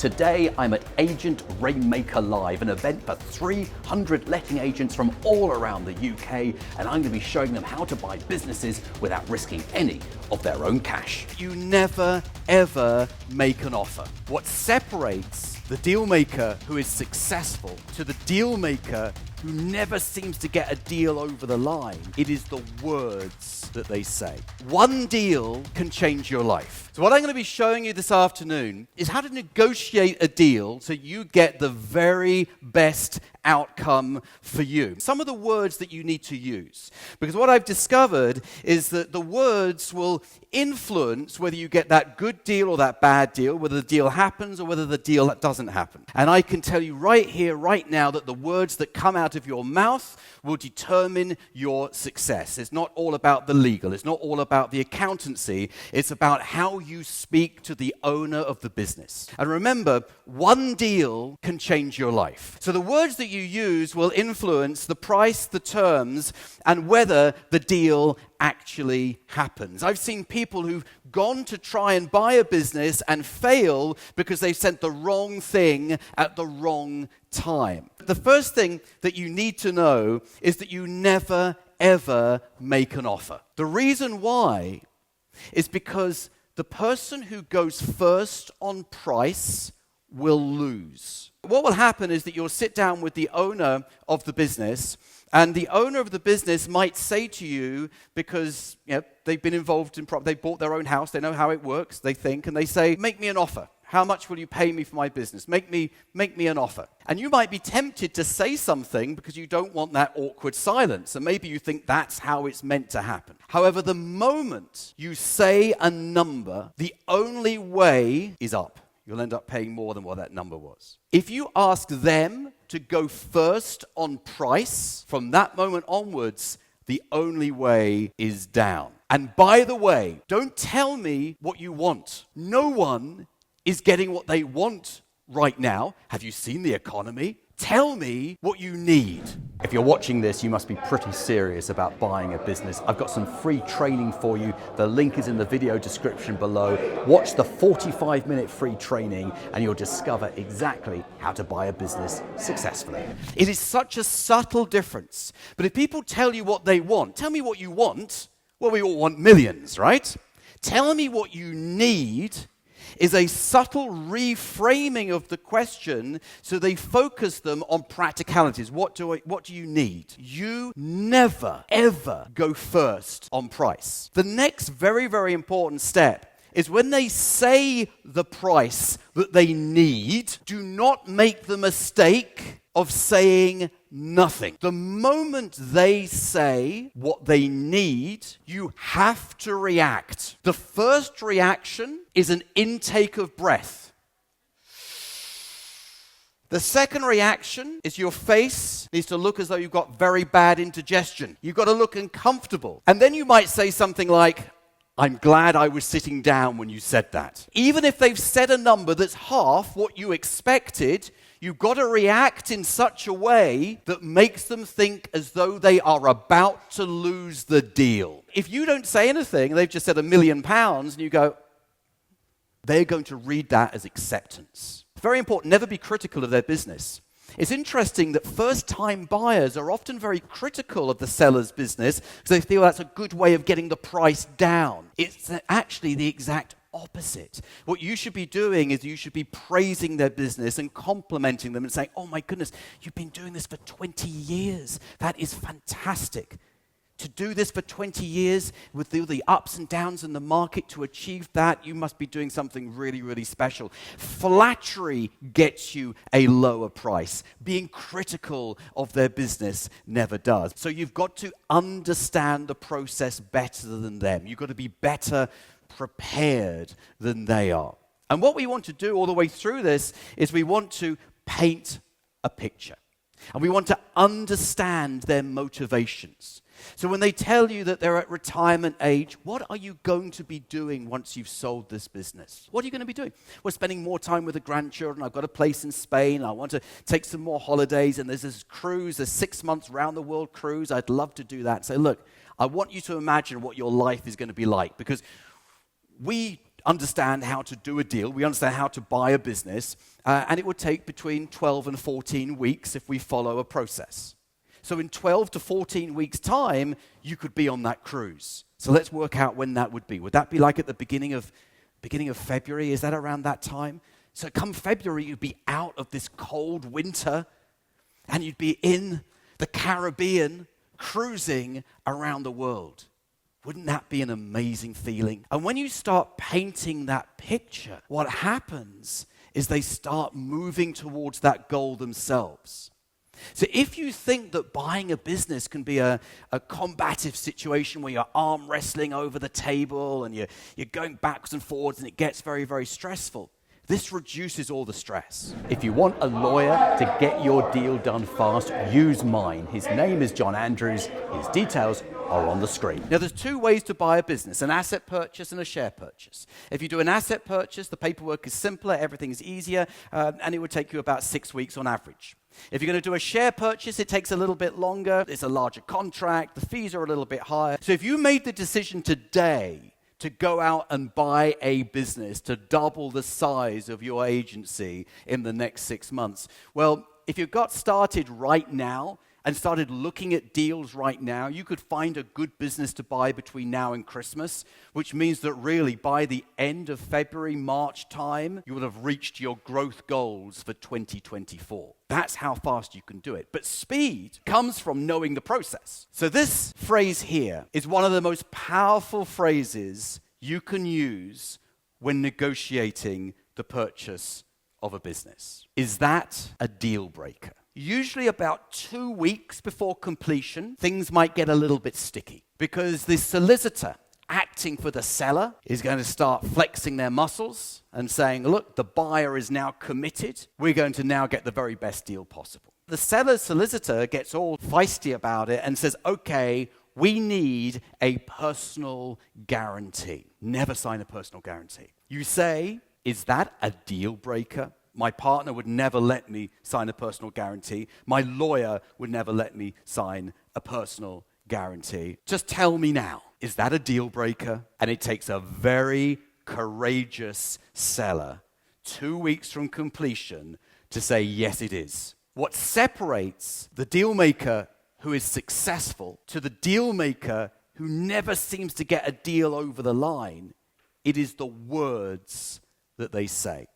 Today, I'm at Agent Rainmaker Live, an event for 300 letting agents from all around the UK, and I'm going to be showing them how to buy businesses without risking any of their own cash. You never, ever make an offer. What separates the deal maker who is successful to the deal maker who never seems to get a deal over the line, it is the words that they say. One deal can change your life. So what I'm going to be showing you this afternoon is how to negotiate a deal so you get the very best outcome for you. Some of the words that you need to use. Because what I've discovered is that the words will influence whether you get that good deal or that bad deal, whether the deal happens or whether the deal doesn't happen. And I can tell you right here, right now, that the words that come out of your mouth will determine your success. It's not all about the legal. It's not all about the accountancy. It's about how you speak to the owner of the business. And remember, one deal can change your life. So the words that you use will influence the price, the terms, and whether the deal actually happens. I've seen people who've gone to try and buy a business and fail because they've sent the wrong thing at the wrong time. The first thing that you need to know is that you never, ever make an offer. The reason why is because the person who goes first on price will lose. What will happen is that you'll sit down with the owner of the business, and the owner of the business might say to you, because they've been involved in they bought their own house, they know how it works, they think, and they say, make me an offer. How much will you pay me for my business? Make me an offer. And you might be tempted to say something because you don't want that awkward silence. And maybe you think that's how it's meant to happen. However, the moment you say a number, the only way is up. You'll end up paying more than what that number was. If you ask them to go first on price, from that moment onwards, the only way is down. And by the way, don't tell me what you want. No one is getting what they want right now. Have you seen the economy? Tell me what you need. If you're watching this, you must be pretty serious about buying a business. I've got some free training for you. The link is in the video description below. Watch the 45-minute free training and you'll discover exactly how to buy a business successfully. It is such a subtle difference. But if people tell you what they want, tell me what you want. Well, we all want millions, right? Tell me what you need is a subtle reframing of the question so they focus them on practicalities. What do you need? You never, ever go first on price. The next very, very important step is when they say the price that they need, do not make the mistake of saying nothing. The moment they say what they need, you have to react. The first reaction is an intake of breath. The second reaction is your face needs to look as though you've got very bad indigestion. You've got to look uncomfortable. And then you might say something like, I'm glad I was sitting down when you said that. Even if they've said a number that's half what you expected, you've got to react in such a way that makes them think as though they are about to lose the deal. If you don't say anything, they've just said £1 million, and you go, they're going to read that as acceptance. It's very important, never be critical of their business. It's interesting that first-time buyers are often very critical of the seller's business because they feel that's a good way of getting the price down. It's actually the exact opposite. What you should be doing is you should be praising their business and complimenting them and saying, oh my goodness, you've been doing this for 20 years. That is fantastic. To do this for 20 years with the ups and downs in the market to achieve that, you must be doing something really, really special. Flattery gets you a lower price. Being critical of their business never does. So you've got to understand the process better than them. You've got to be better prepared than they are. And what we want to do all the way through this is we want to paint a picture. And we want to understand their motivations. So when they tell you that they're at retirement age, what are you going to be doing once you've sold this business? What are you going to be doing? We're spending more time with the grandchildren. I've got a place in Spain. I want to take some more holidays. And there's this cruise, a 6 months round-the-world cruise. I'd love to do that. So look, I want you to imagine what your life is going to be like, because we understand how to do a deal, we understand how to buy a business, and it would take between 12 and 14 weeks if we follow a process. So in 12 to 14 weeks' time, you could be on that cruise. So let's work out when that would be. Would that be like at the beginning of February? Is that around that time? So come February, you'd be out of this cold winter, and you'd be in the Caribbean, cruising around the world. Wouldn't that be an amazing feeling? And when you start painting that picture, what happens is they start moving towards that goal themselves. So if you think that buying a business can be a combative situation where you're arm wrestling over the table and you're going backwards and forwards and it gets very, very stressful, this reduces all the stress. If you want a lawyer to get your deal done fast, use mine. His name is John Andrews. His details are on the screen. Now, there's two ways to buy a business, an asset purchase and a share purchase. If you do an asset purchase, the paperwork is simpler, everything's easier, and it would take you about 6 weeks on average. If you're going to do a share purchase, it takes a little bit longer. It's a larger contract. The fees are a little bit higher. So if you made the decision today to go out and buy a business to double the size of your agency in the next 6 months, well, if you got started right now and started looking at deals right now, you could find a good business to buy between now and Christmas, which means that really by the end of February, March time, you will have reached your growth goals for 2024. That's how fast you can do it. But speed comes from knowing the process. So this phrase here is one of the most powerful phrases you can use when negotiating the purchase of a business. Is that a deal breaker? Usually about 2 weeks before completion, things might get a little bit sticky because the solicitor acting for the seller is going to start flexing their muscles and saying, look, the buyer is now committed. We're going to now get the very best deal possible. The seller's solicitor gets all feisty about it and says, okay, we need a personal guarantee. Never sign a personal guarantee. You say, is that a deal breaker? My partner would never let me sign a personal guarantee. My lawyer would never let me sign a personal guarantee. Just tell me now, is that a deal breaker? And it takes a very courageous seller 2 weeks from completion to say, yes, it is. What separates the deal maker who is successful to the deal maker who never seems to get a deal over the line, it is the words that they say.